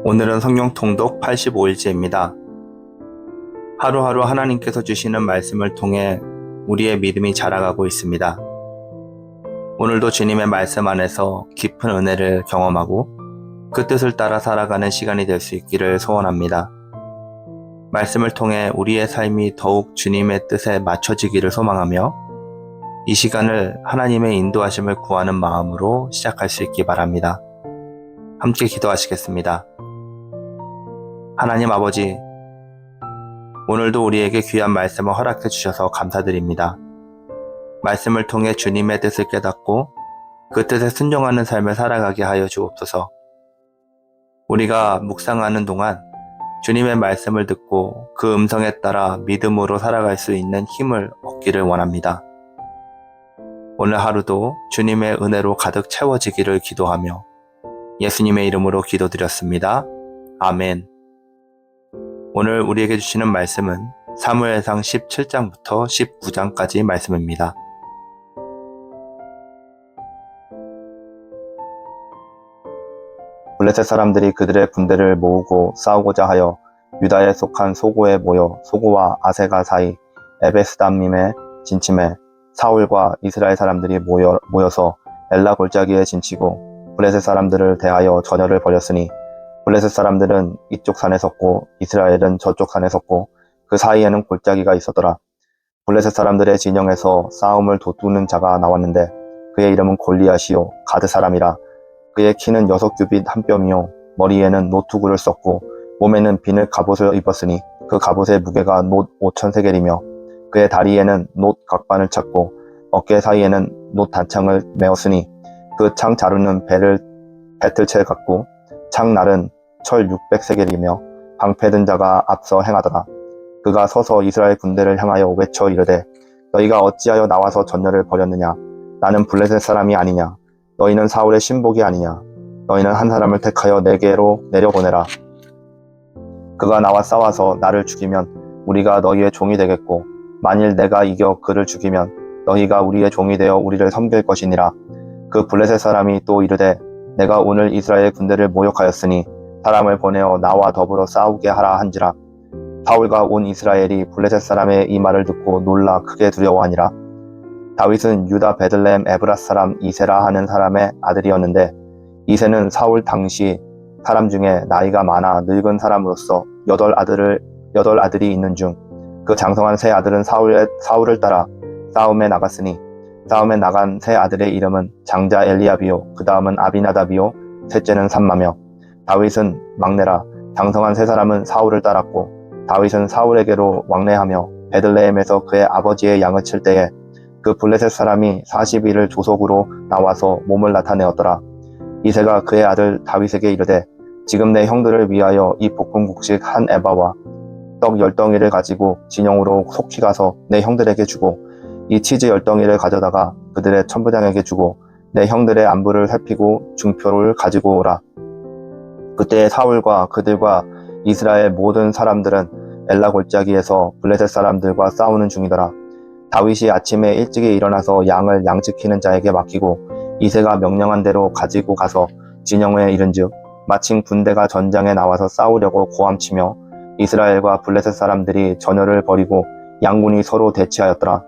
오늘은 성경 통독 85일째입니다. 하루하루 하나님께서 주시는 말씀을 통해 우리의 믿음이 자라가고 있습니다. 오늘도 주님의 말씀 안에서 깊은 은혜를 경험하고 그 뜻을 따라 살아가는 시간이 될 수 있기를 소원합니다. 말씀을 통해 우리의 삶이 더욱 주님의 뜻에 맞춰지기를 소망하며 이 시간을 하나님의 인도하심을 구하는 마음으로 시작할 수 있기 바랍니다. 함께 기도하시겠습니다. 하나님 아버지, 오늘도 우리에게 귀한 말씀을 허락해 주셔서 감사드립니다. 말씀을 통해 주님의 뜻을 깨닫고 그 뜻에 순종하는 삶을 살아가게 하여 주옵소서. 우리가 묵상하는 동안 주님의 말씀을 듣고 그 음성에 따라 믿음으로 살아갈 수 있는 힘을 얻기를 원합니다. 오늘 하루도 주님의 은혜로 가득 채워지기를 기도하며 예수님의 이름으로 기도드렸습니다. 아멘. 오늘 우리에게 주시는 말씀은 사무엘상 17장부터 19장까지 말씀입니다. 블레셋 사람들이 그들의 군대를 모으고 싸우고자 하여 유다에 속한 소고에 모여 소고와 아세가 사이 에베스담림에 진침해 사울과 이스라엘 사람들이 모여서 엘라 골짜기에 진치고 블레셋 사람들을 대하여 전열을 벌였으니 블레셋 사람들은 이쪽 산에 섰고 이스라엘은 저쪽 산에 섰고 그 사이에는 골짜기가 있었더라. 블레셋 사람들의 진영에서 싸움을 돋우는 자가 나왔는데 그의 이름은 골리앗이요 가드 사람이라. 그의 키는 6규빗 한 뼘이요 머리에는 노투구를 썼고 몸에는 비늘 갑옷을 입었으니 그 갑옷의 무게가 놋 5,000세겔이며 그의 다리에는 놋 각반을 찼고 어깨 사이에는 놋 단창을 메었으니 그 창 자루는 배틀채 같고 창날은 철 600세겔이며 방패 든 자가 앞서 행하더라. 그가 서서 이스라엘 군대를 향하여 외쳐 이르되 너희가 어찌하여 나와서 전열을 벌였느냐. 나는 블레셋 사람이 아니냐. 너희는 사울의 신복이 아니냐. 너희는 한 사람을 택하여 내게로 내려보내라. 그가 나와 싸워서 나를 죽이면 우리가 너희의 종이 되겠고 만일 내가 이겨 그를 죽이면 너희가 우리의 종이 되어 우리를 섬길 것이니라. 그 블레셋 사람이 또 이르되 내가 오늘 이스라엘 군대를 모욕하였으니 사람을 보내어 나와 더불어 싸우게 하라 한지라. 사울과 온 이스라엘이 블레셋 사람의 이 말을 듣고 놀라 크게 두려워하니라. 다윗은 유다 베들레헴 에브라스 사람 이세라 하는 사람의 아들이었는데 이세는 사울 당시 사람 중에 나이가 많아 늙은 사람으로서 8아들이 있는 중 그 장성한 세 아들은 사울을 따라 싸움에 나갔으니 싸움에 나간 세 아들의 이름은 장자 엘리압이요 그 다음은 아비나답이요 셋째는 삼마며 다윗은 막내라. 장성한 세 사람은 사울을 따랐고 다윗은 사울에게로 왕래하며 베들레헴에서 그의 아버지의 양을 칠 때에 그 블레셋 사람이 40일을 조속으로 나와서 몸을 나타내었더라. 이새가 그의 아들 다윗에게 이르되 지금 내 형들을 위하여 이 볶음국식 한 에바와 떡 10덩이를 가지고 진영으로 속히 가서 내 형들에게 주고 이 치즈 10덩이를 가져다가 그들의 천부장에게 주고 내 형들의 안부를 살피고 중표를 가지고 오라. 그때 사울과 그들과 이스라엘 모든 사람들은 엘라 골짜기에서 블레셋 사람들과 싸우는 중이더라. 다윗이 아침에 일찍이 일어나서 양을 양지키는 자에게 맡기고 이새가 명령한 대로 가지고 가서 진영에 이른즉 마침 군대가 전장에 나와서 싸우려고 고함치며 이스라엘과 블레셋 사람들이 전열을 벌이고 양군이 서로 대치하였더라.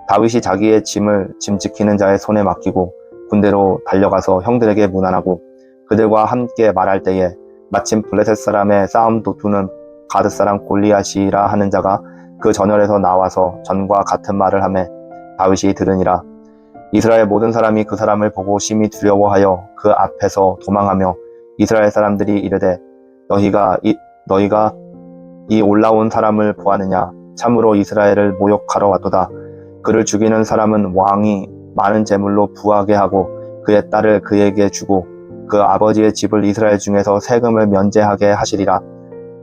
다윗이 자기의 짐을 짐 지키는 자의 손에 맡기고 군대로 달려가서 형들에게 문안하고 그들과 함께 말할 때에 마침 블레셋 사람의 싸움 도투는 가드 사람 골리앗이라 하는 자가 그 전열에서 나와서 전과 같은 말을 하매 다윗이 들으니라. 이스라엘 모든 사람이 그 사람을 보고 심히 두려워하여 그 앞에서 도망하며 이스라엘 사람들이 이르되 너희가 이 올라온 사람을 보았느냐. 참으로 이스라엘을 모욕하러 왔도다. 그를 죽이는 사람은 왕이 많은 재물로 부하게 하고 그의 딸을 그에게 주고 그 아버지의 집을 이스라엘 중에서 세금을 면제하게 하시리라.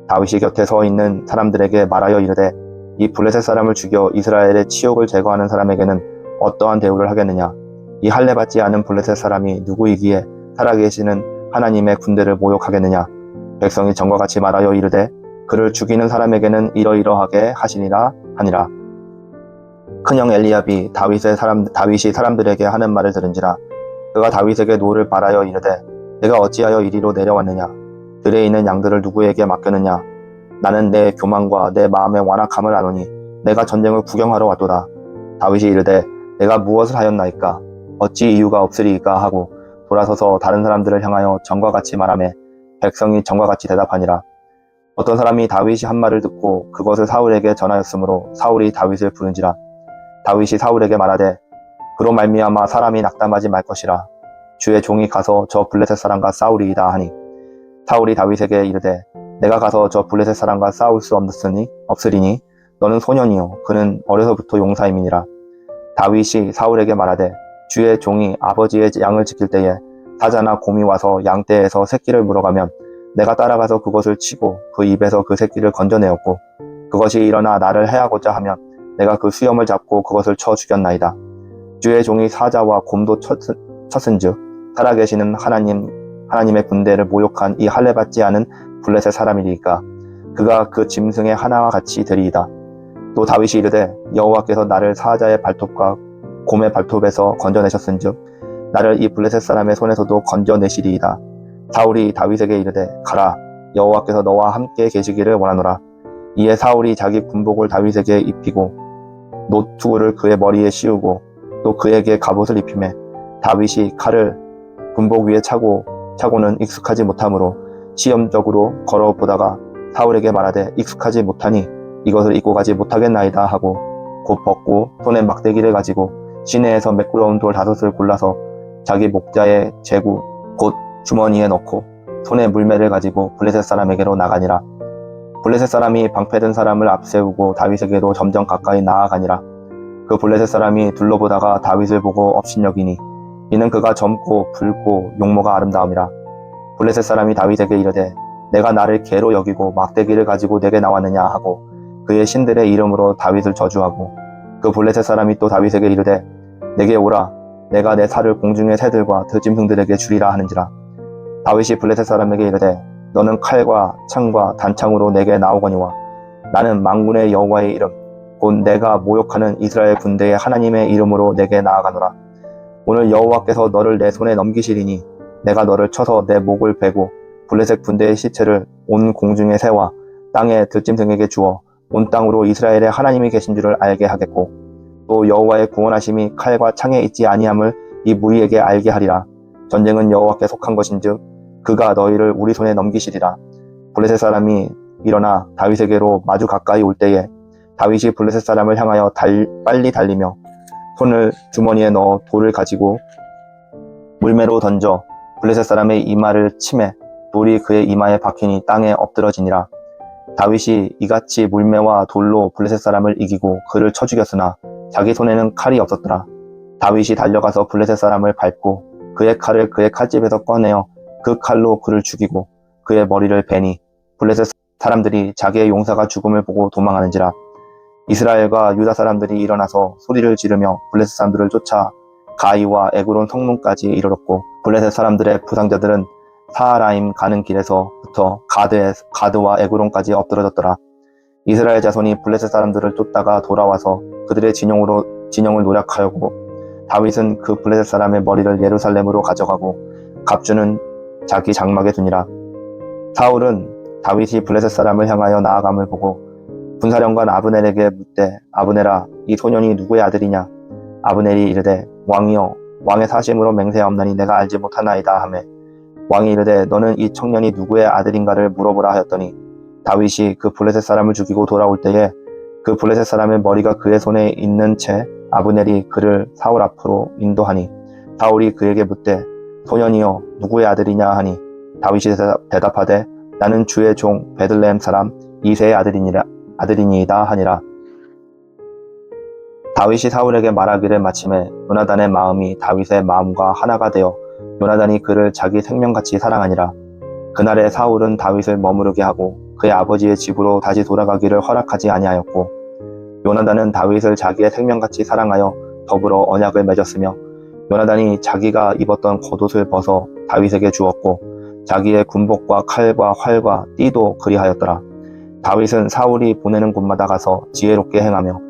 다윗이 곁에 서 있는 사람들에게 말하여 이르되 이 블레셋 사람을 죽여 이스라엘의 치욕을 제거하는 사람에게는 어떠한 대우를 하겠느냐. 이 할례받지 않은 블레셋 사람이 누구이기에 살아계시는 하나님의 군대를 모욕하겠느냐. 백성이 전과 같이 말하여 이르되 그를 죽이는 사람에게는 이러이러하게 하시니라 하니라. 큰형 엘리압이 다윗이 사람들에게 하는 말을 들은지라. 그가 다윗에게 노를 바라여 이르되 내가 어찌하여 이리로 내려왔느냐. 들에 있는 양들을 누구에게 맡겼느냐? 나는 내 교만과 내 마음의 완악함을 아노니 내가 전쟁을 구경하러 왔도다. 다윗이 이르되 내가 무엇을 하였나이까? 어찌 이유가 없으리이까 하고 돌아서서 다른 사람들을 향하여 전과 같이 말하매 백성이 전과 같이 대답하니라. 어떤 사람이 다윗이 한 말을 듣고 그것을 사울에게 전하였으므로 사울이 다윗을 부른지라. 다윗이 사울에게 말하되 그로 말미암아 사람이 낙담하지 말 것이라. 주의 종이 가서 저 블레셋 사람과 싸우리이다 하니 사울이 다윗에게 이르되 내가 가서 저 블레셋 사람과 싸울 수 없으리니 너는 소년이요 그는 어려서부터 용사임이니라. 다윗이 사울에게 말하되 주의 종이 아버지의 양을 지킬 때에 사자나 곰이 와서 양떼에서 새끼를 물어가면 내가 따라가서 그것을 치고 그 입에서 그 새끼를 건져내었고 그것이 일어나 나를 해하고자 하면 내가 그 수염을 잡고 그것을 쳐 죽였나이다. 주의 종이 사자와 곰도 쳤은즉 살아계시는 하나님의 군대를 모욕한 이 할례받지 않은 블레셋 사람이니까 그가 그 짐승의 하나와 같이 되리이다. 또 다윗이 이르되 여호와께서 나를 사자의 발톱과 곰의 발톱에서 건져내셨은즉 나를 이 블레셋 사람의 손에서도 건져내시리이다. 사울이 다윗에게 이르되 가라 여호와께서 너와 함께 계시기를 원하노라. 이에 사울이 자기 군복을 다윗에게 입히고 노투구를 그의 머리에 씌우고 또 그에게 갑옷을 입히매 다윗이 칼을 군복 위에 차고는 익숙하지 못하므로 시험적으로 걸어보다가 사울에게 말하되 익숙하지 못하니 이것을 입고 가지 못하겠나이다 하고 곧 벗고 손에 막대기를 가지고 시내에서 매끄러운 돌 5을 골라서 자기 목자의 제구 곧 주머니에 넣고 손에 물매를 가지고 블레셋 사람에게로 나가니라. 블레셋 사람이 방패든 사람을 앞세우고 다윗에게로 점점 가까이 나아가니라. 그 블레셋 사람이 둘러보다가 다윗을 보고 업신여기니 이는 그가 젊고 붉고 용모가 아름다움이라. 블레셋 사람이 다윗에게 이르되 내가 나를 개로 여기고 막대기를 가지고 내게 나왔느냐 하고 그의 신들의 이름으로 다윗을 저주하고 그 블레셋 사람이 또 다윗에게 이르되 내게 오라 내가 내 살을 공중의 새들과 들짐승들에게 주리라 하는지라. 다윗이 블레셋 사람에게 이르되 너는 칼과 창과 단창으로 내게 나오거니와 나는 만군의 여호와의 이름 곧 내가 모욕하는 이스라엘 군대의 하나님의 이름으로 내게 나아가노라. 오늘 여호와께서 너를 내 손에 넘기시리니 내가 너를 쳐서 내 목을 베고 블레셋 군대의 시체를 온 공중의 새와 땅의 들짐승에게 주어 온 땅으로 이스라엘의 하나님이 계신 줄을 알게 하겠고 또 여호와의 구원하심이 칼과 창에 있지 아니함을 이 무리에게 알게 하리라. 전쟁은 여호와께 속한 것인즉 그가 너희를 우리 손에 넘기시리라. 블레셋 사람이 일어나 다윗에게로 마주 가까이 올 때에 다윗이 블레셋 사람을 향하여 빨리 달리며 손을 주머니에 넣어 돌을 가지고 물매로 던져 블레셋 사람의 이마를 치매 돌이 그의 이마에 박히니 땅에 엎드러지니라. 다윗이 이같이 물매와 돌로 블레셋 사람을 이기고 그를 쳐 죽였으나 자기 손에는 칼이 없었더라. 다윗이 달려가서 블레셋 사람을 밟고 그의 칼을 그의 칼집에서 꺼내어 그 칼로 그를 죽이고 그의 머리를 베니 블레셋 사람들이 자기의 용사가 죽음을 보고 도망하는지라. 이스라엘과 유다 사람들이 일어나서 소리를 지르며 블레셋 사람들을 쫓아 가이와 에그론 성문까지 이르렀고 블레셋 사람들의 부상자들은 사하라임 가는 길에서부터 가드와 에그론까지 엎드러졌더라. 이스라엘 자손이 블레셋 사람들을 쫓다가 돌아와서 그들의 진영을 노략하였고 다윗은 그 블레셋 사람의 머리를 예루살렘으로 가져가고 갑주는 자기 장막에 두니라. 사울은 다윗이 블레셋 사람을 향하여 나아감을 보고 군사령관 아브넬에게 묻되 아브넬아 이 소년이 누구의 아들이냐? 아브넬이 이르되 왕이여 왕의 사심으로 맹세하옵나니 내가 알지 못하나이다 하매 왕이 이르되 너는 이 청년이 누구의 아들인가를 물어보라 하였더니 다윗이 그 블레셋 사람을 죽이고 돌아올 때에 그 블레셋 사람의 머리가 그의 손에 있는 채 아브넬이 그를 사울 앞으로 인도하니 사울이 그에게 묻되 소년이여 누구의 아들이냐 하니 다윗이 대답하되 나는 주의 종 베들레헴 사람 이새의 아들이니이다 하니라. 다윗이 사울에게 말하기를 마침에 요나단의 마음이 다윗의 마음과 하나가 되어 요나단이 그를 자기 생명같이 사랑하니라. 그날에 사울은 다윗을 머무르게 하고 그의 아버지의 집으로 다시 돌아가기를 허락하지 아니하였고 요나단은 다윗을 자기의 생명같이 사랑하여 더불어 언약을 맺었으며 요나단이 자기가 입었던 겉옷을 벗어 다윗에게 주었고 자기의 군복과 칼과 활과 띠도 그리하였더라. 다윗은 사울이 보내는 곳마다 가서 지혜롭게 행하며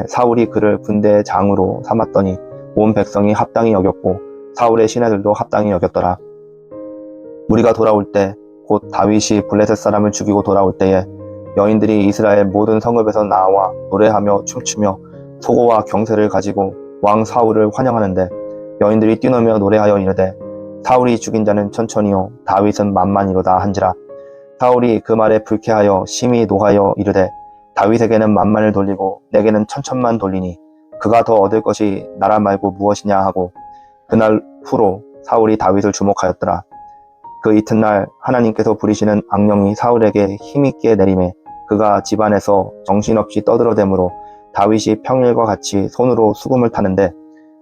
사울이 그를 군대의 장으로 삼았더니 온 백성이 합당히 여겼고 사울의 신하들도 합당히 여겼더라. 무리가 돌아올 때 곧 다윗이 블레셋 사람을 죽이고 돌아올 때에 여인들이 이스라엘 모든 성읍에서 나와 노래하며 춤추며 소고와 경새를 가지고 왕 사울을 환영하는데 여인들이 뛰노며 노래하여 이르되 사울이 죽인 자는 천천히요 다윗은 만만이로다 한지라. 사울이 그 말에 불쾌하여 심히 노하여 이르되 다윗에게는 만만을 돌리고 내게는 천천만 돌리니 그가 더 얻을 것이 나라 말고 무엇이냐 하고 그날 후로 사울이 다윗을 주목하였더라. 그 이튿날 하나님께서 부리시는 악령이 사울에게 힘있게 내림에 그가 집안에서 정신없이 떠들어대므로 다윗이 평일과 같이 손으로 수금을 타는데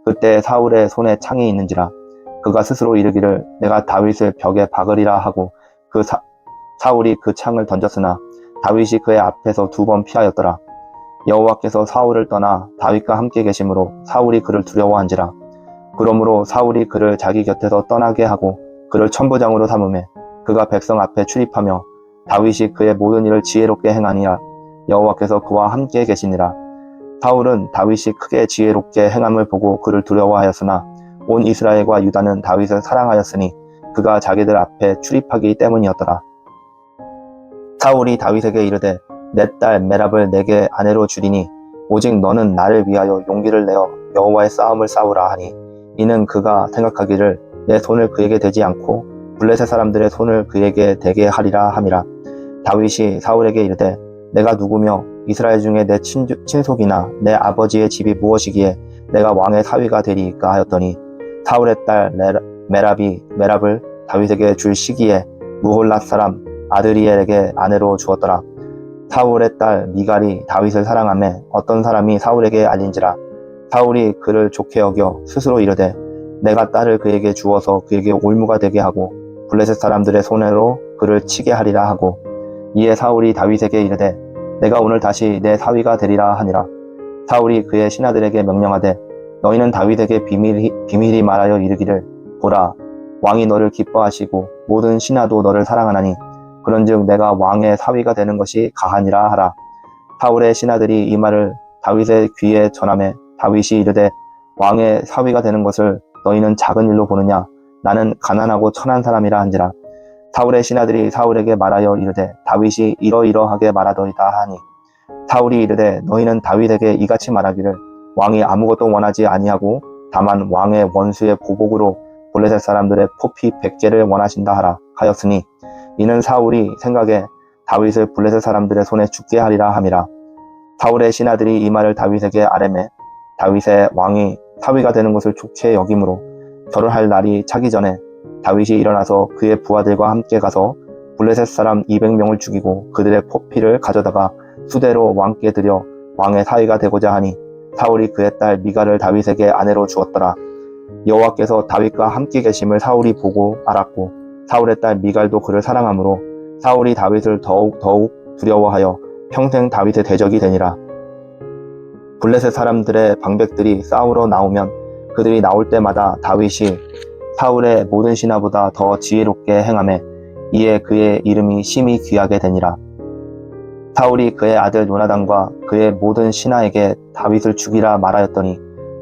그때 사울의 손에 창이 있는지라. 그가 스스로 이르기를 내가 다윗을 벽에 박으리라 하고 사울이 그 창을 던졌으나 다윗이 그의 앞에서 2번 피하였더라. 여호와께서 사울을 떠나 다윗과 함께 계심으로 사울이 그를 두려워한지라. 그러므로 사울이 그를 자기 곁에서 떠나게 하고 그를 천부장으로 삼음에 그가 백성 앞에 출입하며 다윗이 그의 모든 일을 지혜롭게 행하니라. 여호와께서 그와 함께 계시니라. 사울은 다윗이 크게 지혜롭게 행함을 보고 그를 두려워하였으나 온 이스라엘과 유다는 다윗을 사랑하였으니 그가 자기들 앞에 출입하기 때문이었더라. 사울이 다윗에게 이르되 내 딸 메랍을 내게 아내로 주리니 오직 너는 나를 위하여 용기를 내어 여호와의 싸움을 싸우라 하니 이는 그가 생각하기를 내 손을 그에게 대지 않고 블레셋 사람들의 손을 그에게 대게 하리라 함이라. 다윗이 사울에게 이르되 내가 누구며 이스라엘 중에 내 친속이나 내 아버지의 집이 무엇이기에 내가 왕의 사위가 되리이까 하였더니 사울의 딸 메랍을 다윗에게 줄 시기에 무홀랏 사람 아드리엘에게 아내로 주었더라. 사울의 딸 미갈이 다윗을 사랑하며 어떤 사람이 사울에게 알린지라. 사울이 그를 좋게 여겨 스스로 이르되 내가 딸을 그에게 주어서 그에게 올무가 되게 하고 블레셋 사람들의 손으로 그를 치게 하리라 하고 이에 사울이 다윗에게 이르되 내가 오늘 다시 내 사위가 되리라 하니라. 사울이 그의 신하들에게 명령하되 너희는 다윗에게 비밀히 말하여 이르기를 보라 왕이 너를 기뻐하시고 모든 신하도 너를 사랑하나니 그런즉 내가 왕의 사위가 되는 것이 가하니라 하라. 사울의 신하들이 이 말을 다윗의 귀에 전하매 다윗이 이르되 왕의 사위가 되는 것을 너희는 작은 일로 보느냐 나는 가난하고 천한 사람이라 한지라. 사울의 신하들이 사울에게 말하여 이르되 다윗이 이러이러하게 말하더이다 하니 사울이 이르되 너희는 다윗에게 이같이 말하기를 왕이 아무것도 원하지 아니하고 다만 왕의 원수의 보복으로 블레셋 사람들의 포피 100개를 원하신다 하라 하였으니 이는 사울이 생각에 다윗을 블레셋 사람들의 손에 죽게 하리라 함이라. 사울의 신하들이 이 말을 다윗에게 아뢰매 다윗의 왕이 사위가 되는 것을 좋게 여김으로 결혼할 날이 차기 전에 다윗이 일어나서 그의 부하들과 함께 가서 블레셋 사람 200명을 죽이고 그들의 포피를 가져다가 수대로 왕께 드려 왕의 사위가 되고자 하니 사울이 그의 딸 미갈을 다윗에게 아내로 주었더라. 여호와께서 다윗과 함께 계심을 사울이 보고 알았고 사울의 딸 미갈도 그를 사랑하므로 사울이 다윗을 더욱 두려워하여 평생 다윗의 대적이 되니라. 블레셋 사람들의 방백들이 싸우러 나오면 그들이 나올 때마다 다윗이 사울의 모든 신하보다 더 지혜롭게 행하매 이에 그의 이름이 심히 귀하게 되니라. 사울이 그의 아들 요나단과 그의 모든 신하에게 다윗을 죽이라 말하였더니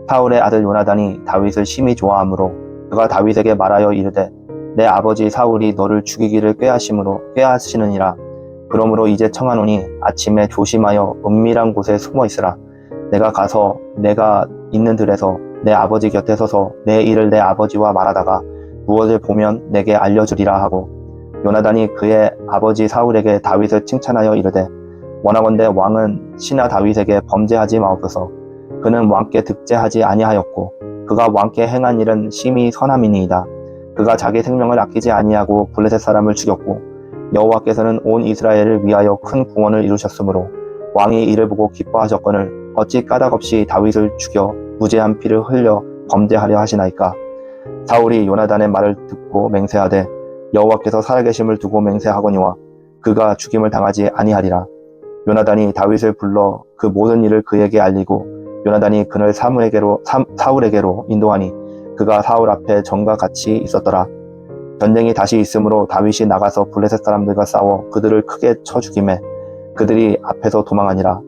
사울의 아들 요나단이 다윗을 심히 좋아하므로 그가 다윗에게 말하여 이르되 내 아버지 사울이 너를 죽이기를 꾀하시느니라. 그러므로 이제 청하노니 아침에 조심하여 은밀한 곳에 숨어 있으라. 내가 가서 내가 있는 들에서 내 아버지 곁에 서서 내 일을 내 아버지와 말하다가 무엇을 보면 내게 알려주리라 하고 요나단이 그의 아버지 사울에게 다윗을 칭찬하여 이르되 원하건대 왕은 신하 다윗에게 범죄하지 마옵소서. 그는 왕께 득죄하지 아니하였고 그가 왕께 행한 일은 심히 선함이니이다. 그가 자기 생명을 아끼지 아니하고 블레셋 사람을 죽였고 여호와께서는 온 이스라엘을 위하여 큰 구원을 이루셨으므로 왕이 이를 보고 기뻐하셨거늘 어찌 까닭없이 다윗을 죽여 무죄한 피를 흘려 범죄하려 하시나이까. 사울이 요나단의 말을 듣고 맹세하되 여호와께서 살아계심을 두고 맹세하거니와 그가 죽임을 당하지 아니하리라. 요나단이 다윗을 불러 그 모든 일을 그에게 알리고 요나단이 그를 사울에게로 인도하니 그가 사울 앞에 전과 같이 있었더라. 전쟁이 다시 있으므로 다윗이 나가서 블레셋 사람들과 싸워 그들을 크게 쳐 죽이매 그들이 앞에서 도망하니라.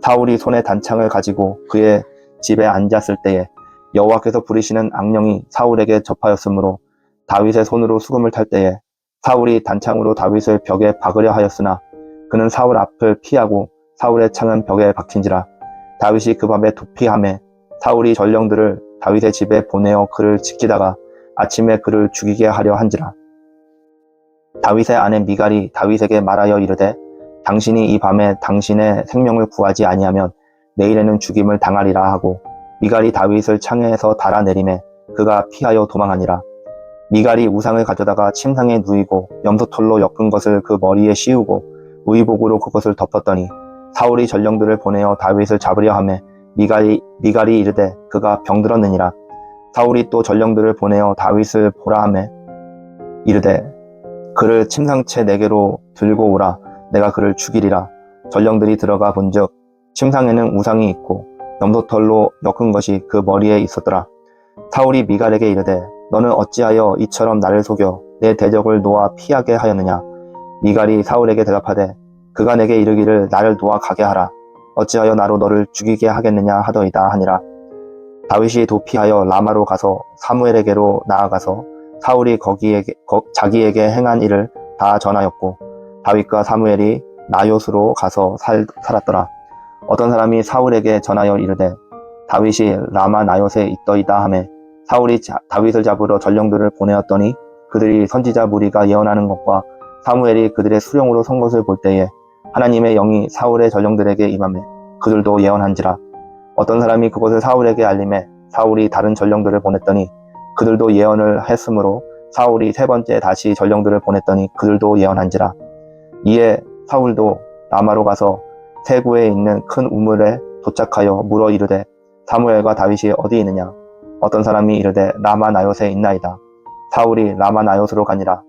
사울이 손에 단창을 가지고 그의 집에 앉았을 때에 여호와께서 부리시는 악령이 사울에게 접하였으므로 다윗의 손으로 수금을 탈 때에 사울이 단창으로 다윗을 벽에 박으려 하였으나 그는 사울 앞을 피하고 사울의 창은 벽에 박힌지라. 다윗이 그 밤에 도피하매 사울이 전령들을 다윗의 집에 보내어 그를 지키다가 아침에 그를 죽이게 하려 한지라. 다윗의 아내 미갈이 다윗에게 말하여 이르되 당신이 이 밤에 당신의 생명을 구하지 아니하면 내일에는 죽임을 당하리라 하고 미갈이 다윗을 창에서 달아내리매 그가 피하여 도망하니라. 미갈이 우상을 가져다가 침상에 누이고 염소털로 엮은 것을 그 머리에 씌우고 의복으로 그것을 덮었더니 사울이 전령들을 보내어 다윗을 잡으려 하매 미갈이 이르되 그가 병들었느니라. 사울이 또 전령들을 보내어 다윗을 보라 하매 이르되 그를 침상채 내게로 들고 오라. 내가 그를 죽이리라. 전령들이 들어가 본즉 침상에는 우상이 있고 염소털로 엮은 것이 그 머리에 있었더라. 사울이 미갈에게 이르되 너는 어찌하여 이처럼 나를 속여 내 대적을 놓아 피하게 하였느냐. 미갈이 사울에게 대답하되 그가 내게 이르기를 나를 놓아 가게 하라. 어찌하여 나로 너를 죽이게 하겠느냐 하더이다 하니라. 다윗이 도피하여 라마로 가서 사무엘에게로 나아가서 사울이 자기에게 행한 일을 다 전하였고 다윗과 사무엘이 나요스로 가서 살았더라. 어떤 사람이 사울에게 전하여 이르되 다윗이 라마 나요스에 있더이다 하매 사울이 다윗을 잡으러 전령들을 보내었더니 그들이 선지자 무리가 예언하는 것과 사무엘이 그들의 수령으로 선 것을 볼 때에 하나님의 영이 사울의 전령들에게 임하매 그들도 예언한지라. 어떤 사람이 그것을 사울에게 알림해 사울이 다른 전령들을 보냈더니 그들도 예언을 했으므로 사울이 세 번째 다시 전령들을 보냈더니 그들도 예언한지라. 이에 사울도 라마로 가서 세구에 있는 큰 우물에 도착하여 물어 이르되 사무엘과 다윗이 어디 있느냐. 어떤 사람이 이르되 라마 나요스에 있나이다. 사울이 라마 나요스로 가니라.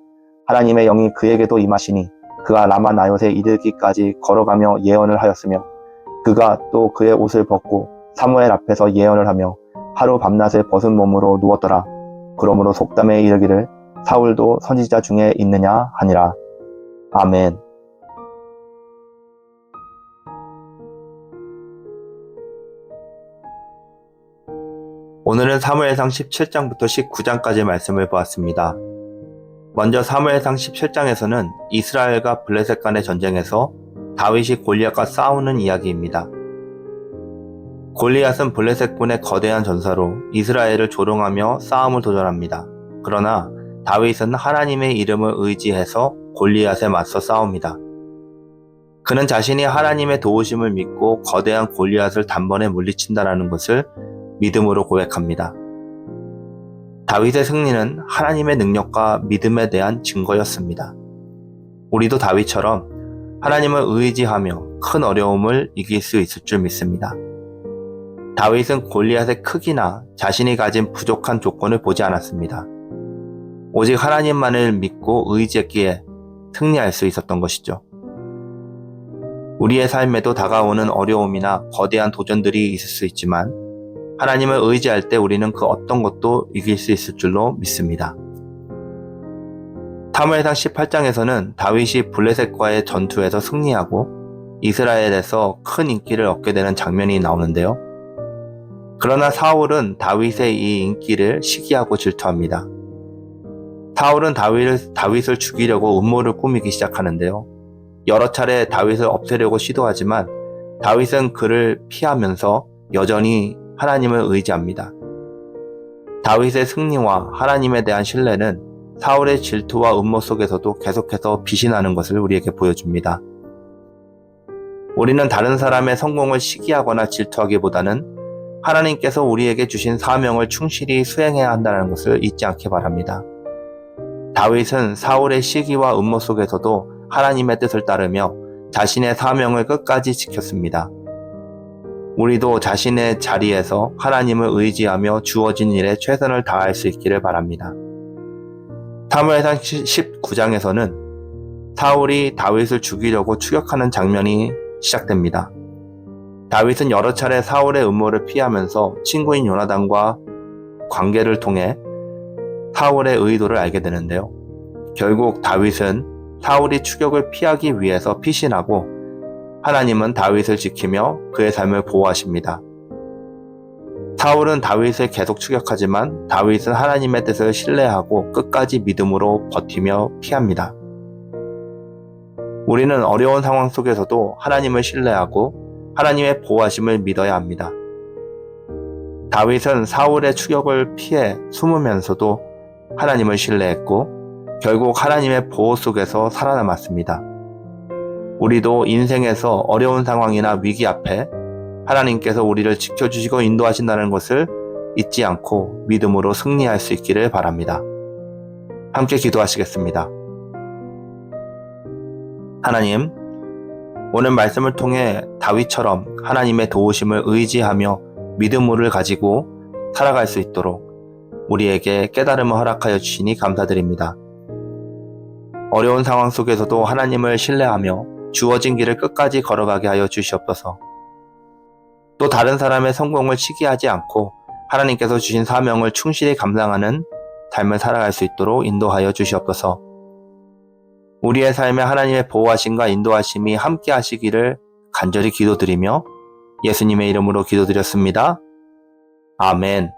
하나님의 영이 그에게도 임하시니 그가 라마 나요스에 이르기까지 걸어가며 예언을 하였으며 그가 또 그의 옷을 벗고 사무엘 앞에서 예언을 하며 하루 밤낮을 벗은 몸으로 누웠더라. 그러므로 속담에 이르기를 사울도 선지자 중에 있느냐 하니라. 아멘. 오늘은 사무엘상 17장부터 19장까지 말씀을 보았습니다. 먼저 사무엘상 17장에서는 이스라엘과 블레셋 간의 전쟁에서 다윗이 골리앗과 싸우는 이야기입니다. 골리앗은 블레셋군의 거대한 전사로 이스라엘을 조롱하며 싸움을 도전합니다. 그러나 다윗은 하나님의 이름을 의지해서 골리앗에 맞서 싸웁니다. 그는 자신이 하나님의 도우심을 믿고 거대한 골리앗을 단번에 물리친다는 것을 믿음으로 고백합니다. 다윗의 승리는 하나님의 능력과 믿음에 대한 증거였습니다. 우리도 다윗처럼 하나님을 의지하며 큰 어려움을 이길 수 있을 줄 믿습니다. 다윗은 골리앗의 크기나 자신이 가진 부족한 조건을 보지 않았습니다. 오직 하나님만을 믿고 의지했기에 승리할 수 있었던 것이죠. 우리의 삶에도 다가오는 어려움이나 거대한 도전들이 있을 수 있지만 하나님을 의지할 때 우리는 그 어떤 것도 이길 수 있을 줄로 믿습니다. 사무엘상 18장에서는 다윗이 블레셋과의 전투에서 승리하고 이스라엘에서 큰 인기를 얻게 되는 장면이 나오는데요. 그러나 사울은 다윗의 이 인기를 시기하고 질투합니다. 사울은 다윗을 죽이려고 음모를 꾸미기 시작하는데요. 여러 차례 다윗을 없애려고 시도하지만 다윗은 그를 피하면서 여전히 하나님을 의지합니다. 다윗의 승리와 하나님에 대한 신뢰는 사울의 질투와 음모 속에서도 계속해서 빛이 나는 것을 우리에게 보여줍니다. 우리는 다른 사람의 성공을 시기하거나 질투하기보다는 하나님께서 우리에게 주신 사명을 충실히 수행해야 한다는 것을 잊지 않기 바랍니다. 다윗은 사울의 시기와 음모 속에서도 하나님의 뜻을 따르며 자신의 사명을 끝까지 지켰습니다. 우리도 자신의 자리에서 하나님을 의지하며 주어진 일에 최선을 다할 수 있기를 바랍니다. 사무엘상 19장에서는 사울이 다윗을 죽이려고 추격하는 장면이 시작됩니다. 다윗은 여러 차례 사울의 음모를 피하면서 친구인 요나단과 관계를 통해 사울의 의도를 알게 되는데요. 결국 다윗은 사울이 추격을 피하기 위해서 피신하고 하나님은 다윗을 지키며 그의 삶을 보호하십니다. 사울은 다윗을 계속 추격하지만 다윗은 하나님의 뜻을 신뢰하고 끝까지 믿음으로 버티며 피합니다. 우리는 어려운 상황 속에서도 하나님을 신뢰하고 하나님의 보호하심을 믿어야 합니다. 다윗은 사울의 추격을 피해 숨으면서도 하나님을 신뢰했고 결국 하나님의 보호 속에서 살아남았습니다. 우리도 인생에서 어려운 상황이나 위기 앞에 하나님께서 우리를 지켜주시고 인도하신다는 것을 잊지 않고 믿음으로 승리할 수 있기를 바랍니다. 함께 기도하시겠습니다. 하나님, 오늘 말씀을 통해 다윗처럼 하나님의 도우심을 의지하며 믿음을 가지고 살아갈 수 있도록 우리에게 깨달음을 허락하여 주시니 감사드립니다. 어려운 상황 속에서도 하나님을 신뢰하며 주어진 길을 끝까지 걸어가게 하여 주시옵소서. 또 다른 사람의 성공을 시기하지 않고 하나님께서 주신 사명을 충실히 감당하는 삶을 살아갈 수 있도록 인도하여 주시옵소서. 우리의 삶에 하나님의 보호하심과 인도하심이 함께 하시기를 간절히 기도드리며 예수님의 이름으로 기도드렸습니다. 아멘.